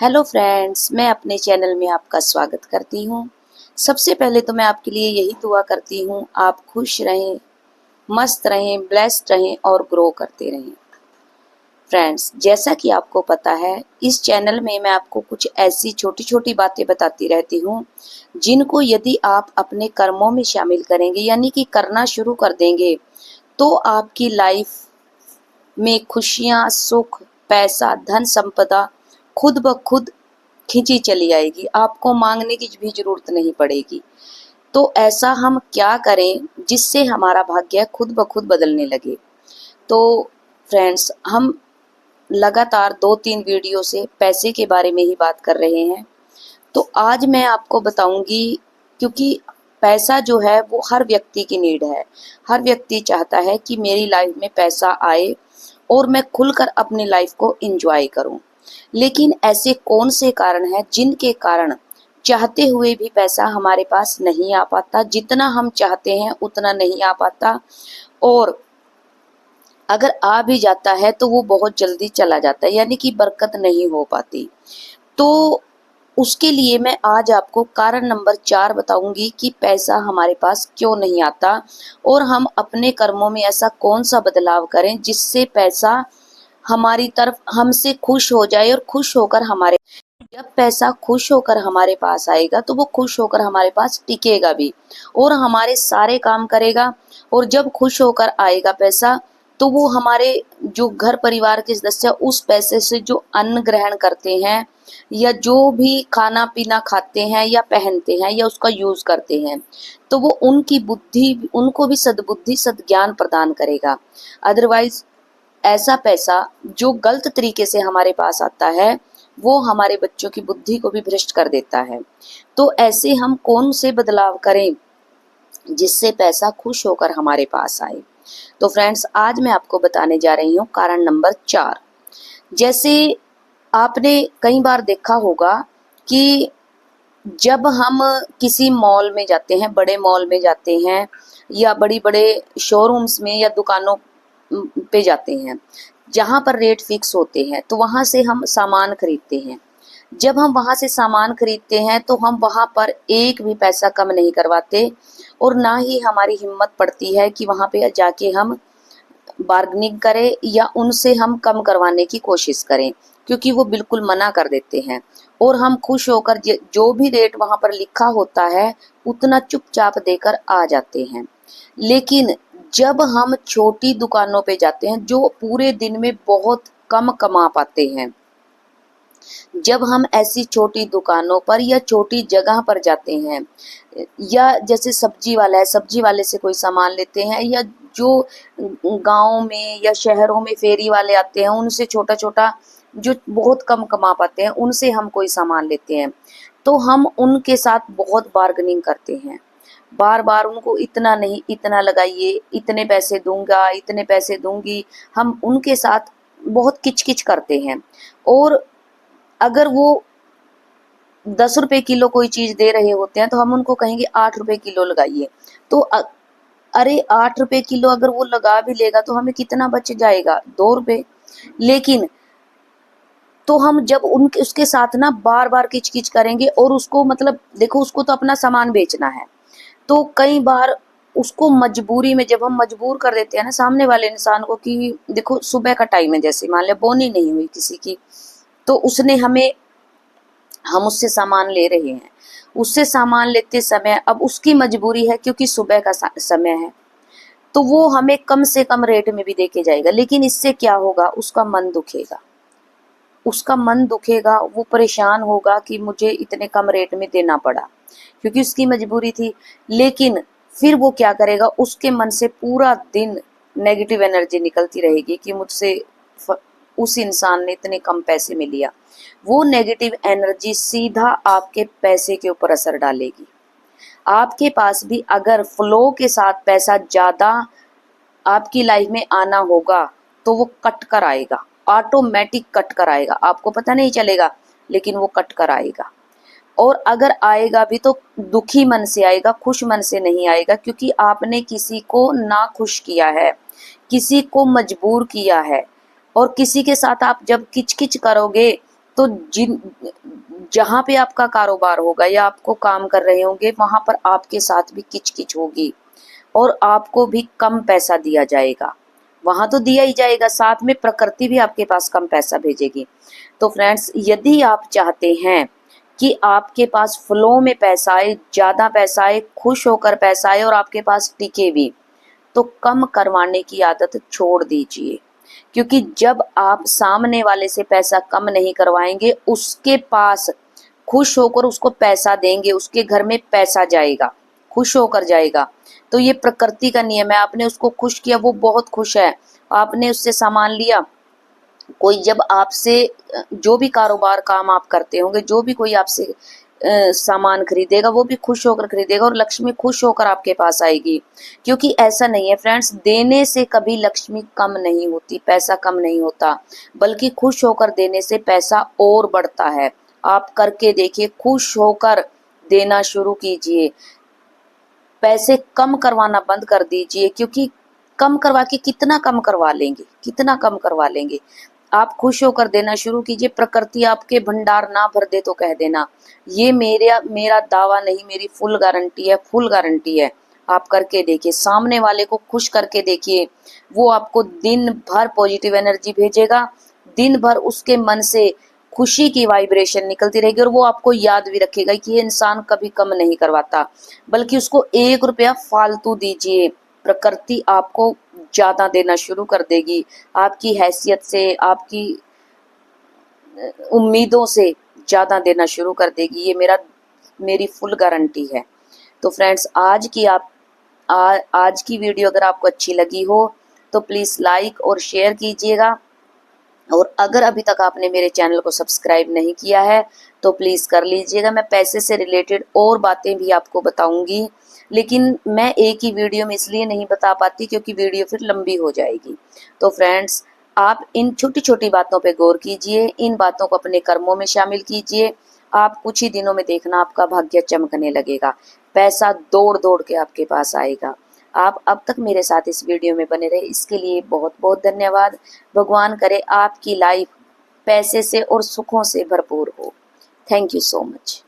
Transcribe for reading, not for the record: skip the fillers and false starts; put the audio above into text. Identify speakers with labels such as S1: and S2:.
S1: Hello friends, मैं अपने channel में आपका स्वागत करती हूँ। सबसे पहले तो मैं आपके लिए यही दुआ करती हूँ, आप खुश रहें, मस्त रहें, ब्लेस्ड रहें और ग्रो करते रहें। फ्रेंड्स, जैसा कि आपको पता है, इस चैनल में मैं आपको कुछ ऐसी छोटी छोटी बातें बताती रहती हूँ जिनको यदि आप अपने कर्मों में शामिल करेंगे, यानी कि करना शुरू कर देंगे, तो आपकी लाइफ में खुशियाँ, सुख, पैसा, धन संपदा खुद ब खुद खींची चली आएगी। आपको मांगने की भी जरूरत नहीं पड़ेगी। तो ऐसा हम क्या करें जिससे हमारा भाग्य खुद ब खुद बदलने लगे। तो फ्रेंड्स, हम लगातार 2-3 वीडियो से पैसे के बारे में ही बात कर रहे हैं। तो आज मैं आपको बताऊंगी, क्योंकि पैसा जो है वो हर व्यक्ति की नीड है। हर व्यक्ति चाहता है कि मेरी लाइफ में पैसा आए और मैं खुलकर अपनी लाइफ को एंजॉय करूं। लेकिन ऐसे कौन से कारण हैं जिनके कारण चाहते हुए भी पैसा हमारे पास नहीं आ पाता, जितना हम चाहते हैं उतना नहीं आ पाता, और अगर आ भी जाता है तो वो बहुत जल्दी चला जाता है, यानी कि बरकत नहीं हो पाती। तो उसके लिए मैं आज आपको कारण नंबर 4 बताऊंगी कि पैसा हमारे पास क्यों नहीं आता, और हम अपने कर्मों में ऐसा कौन सा बदलाव करें जिससे पैसा हमारी तरफ हमसे खुश हो जाए, और खुश होकर हमारे जब पैसा खुश होकर हमारे पास आएगा तो वो खुश होकर हमारे पास टिकेगा भी और हमारे सारे काम करेगा। और जब खुश होकर आएगा पैसा, तो वो हमारे जो घर परिवार के सदस्य उस पैसे से जो अन्न ग्रहण करते हैं, या जो भी खाना पीना खाते हैं या पहनते हैं या उसका यूज करते हैं, तो वो उनकी बुद्धि, उनको भी सद्बुद्धि सद्ज्ञान प्रदान करेगा। अदरवाइज ऐसा पैसा जो गलत तरीके से हमारे पास आता है, वो हमारे बच्चों की बुद्धि को भी भ्रष्ट कर देता है। तो ऐसे हम कौन से बदलाव करें जिससे पैसा खुश होकर हमारे पास आए। तो फ्रेंड्स, आज मैं आपको बताने जा रही हूँ कारण नंबर 4। जैसे आपने कई बार देखा होगा कि जब हम किसी मॉल में जाते हैं, बड़े मॉल में जाते हैं, या बड़ी बड़े शोरूम्स में या दुकानों पे जाते हैं, जहाँ पर रेट फिक्स होते हैं, तो वहाँ से हम सामान खरीदते हैं। जब हम वहाँ से सामान खरीदते हैं तो हम वहाँ पर एक भी पैसा कम नहीं करवाते, और ना ही हमारी हिम्मत पड़ती है कि वहाँ पे जाके हम बार्गेनिंग करें या उनसे हम कम करवाने की कोशिश करें, क्योंकि वो बिल्कुल मना कर देते हैं। और हम खुश होकर जो भी रेट वहाँ पर लिखा होता है उतना चुपचाप देकर आ जाते हैं। लेकिन जब हम छोटी दुकानों पे जाते हैं जो पूरे दिन में बहुत कम कमा पाते हैं, जब हम ऐसी छोटी दुकानों पर या छोटी जगह पर जाते हैं, या जैसे सब्जी वाला है, सब्जी वाले से कोई सामान लेते हैं, या जो गांव में या शहरों में फेरी वाले आते हैं उनसे छोटा छोटा जो बहुत कम कमा पाते हैं उनसे हम कोई सामान लेते हैं, तो हम उनके साथ बहुत बार्गेनिंग करते हैं। बार बार उनको इतना नहीं, इतना लगाइए, इतने पैसे दूंगा, इतने पैसे दूंगी, हम उनके साथ बहुत किचकिच करते हैं। और अगर वो 10 रुपए किलो कोई चीज दे रहे होते हैं तो हम उनको कहेंगे 8 रुपए किलो लगाइए। तो अरे 8 रुपए किलो अगर वो लगा भी लेगा तो हमें कितना बच जाएगा, 2 रुपए। लेकिन तो हम जब उनके उसके साथ ना बार बार किचकिच करेंगे, और उसको मतलब देखो, उसको तो अपना सामान बेचना है, तो कई बार उसको मजबूरी में जब हम मजबूर कर देते हैं ना सामने वाले इंसान को कि देखो सुबह का टाइम है, जैसे मान लिया बोनी नहीं हुई किसी की, तो उसने हमें, हम उससे सामान ले रहे हैं, उससे सामान लेते समय अब उसकी मजबूरी है क्योंकि सुबह का समय है, तो वो हमें कम से कम रेट में भी देके जाएगा। लेकिन इससे क्या होगा, उसका मन दुखेगा, उसका मन दुखेगा, वो परेशान होगा कि मुझे इतने कम रेट में देना पड़ा क्योंकि उसकी मजबूरी थी। लेकिन फिर वो क्या करेगा, उसके मन से पूरा दिन नेगेटिव एनर्जी निकलती रहेगी कि मुझसे उस इंसान ने इतने कम पैसे में लिया। वो नेगेटिव एनर्जी सीधा आपके पैसे के ऊपर असर डालेगी। आपके पास भी अगर फ्लो के साथ पैसा ज्यादा आपकी लाइफ में आना होगा तो वो कट कर आएगा, ऑटोमेटिक कट कर आएगा, आपको पता नहीं चलेगा, लेकिन वो कट कर आएगा। और अगर आएगा भी तो दुखी मन से आएगा, खुश मन से नहीं आएगा, क्योंकि आपने किसी को ना खुश किया है, किसी को मजबूर किया है। और किसी के साथ आप जब किचकिच करोगे तो जिन जहाँ पे आपका कारोबार होगा या आपको काम कर रहे होंगे वहां पर आपके साथ भी किचकिच होगी और आपको भी कम पैसा दिया जाएगा। वहां तो दिया ही जाएगा, साथ में प्रकृति भी आपके पास कम पैसा भेजेगी। तो फ्रेंड्स, यदि आप चाहते हैं कि आपके पास फ्लो में पैसा आए, ज्यादा पैसा आए, खुश होकर पैसा आए और आपके पास टिके भी, तो कम करवाने की आदत छोड़ दीजिए। क्योंकि जब आप सामने वाले से पैसा कम नहीं करवाएंगे, उसके पास खुश होकर उसको पैसा देंगे, उसके घर में पैसा जाएगा, खुश होकर जाएगा। तो ये प्रकृति का नियम है। आपने उसको खुश किया, वो बहुत खुश है। आपने उससे सामान लिया, कोई जब आपसे जो भी कारोबार काम आप करते होंगे, जो भी कोई आपसे सामान खरीदेगा वो भी खुश होकर खरीदेगा और लक्ष्मी खुश होकर आपके पास आएगी। क्योंकि ऐसा नहीं है फ्रेंड्स, देने से कभी लक्ष्मी कम नहीं होती, पैसा कम नहीं होता, बल्कि खुश होकर देने से पैसा और बढ़ता है। आप करके देखिए, खुश होकर देना शुरू कीजिए, पैसे कम करवाना बंद कर दीजिए। क्योंकि कम करवा के कितना कम करवा लेंगे, कितना कम करवा लेंगे। आप खुश होकर देना शुरू कीजिए। प्रकृति आपके भंडार ना भर दे तो कह देना, ये मेरा दावा नहीं, मेरी फुल गारंटी है, फुल गारंटी है। आप करके देखिए, सामने वाले को खुश करके देखिए, वो आपको दिन भर पॉजिटिव एनर्जी भेजेगा, दिन भर उसके मन से खुशी की वाइब्रेशन निकलती रहेगी और वो आपको याद भी रखेगा कि ये इंसान कभी कम नहीं करवाता। बल्कि उसको 1 रुपया फालतू दीजिए, प्रकृति आपको ज्यादा देना शुरू कर देगी। आपकी हैसियत से, आपकी उम्मीदों से ज्यादा देना शुरू कर देगी। ये मेरी फुल गारंटी है। तो फ्रेंड्स, आज की वीडियो अगर आपको अच्छी लगी हो तो प्लीज लाइक और शेयर कीजिएगा। और अगर अभी तक आपने मेरे चैनल को सब्सक्राइब नहीं किया है तो प्लीज कर लीजिएगा। मैं पैसे से रिलेटेड और बातें भी आपको बताऊंगी, लेकिन मैं एक ही वीडियो में इसलिए नहीं बता पाती क्योंकि वीडियो फिर लंबी हो जाएगी। तो फ्रेंड्स, आप इन छोटी छोटी बातों पे गौर कीजिए, इन बातों को अपने कर्मों में शामिल कीजिए। आप कुछ ही दिनों में देखना आपका भाग्य चमकने लगेगा, पैसा दौड़ दौड़ के आपके पास आएगा। आप अब तक मेरे साथ इस वीडियो में बने रहे, इसके लिए बहुत बहुत धन्यवाद। भगवान करे आपकी लाइफ पैसे से और सुखों से भरपूर हो। Thank you so much.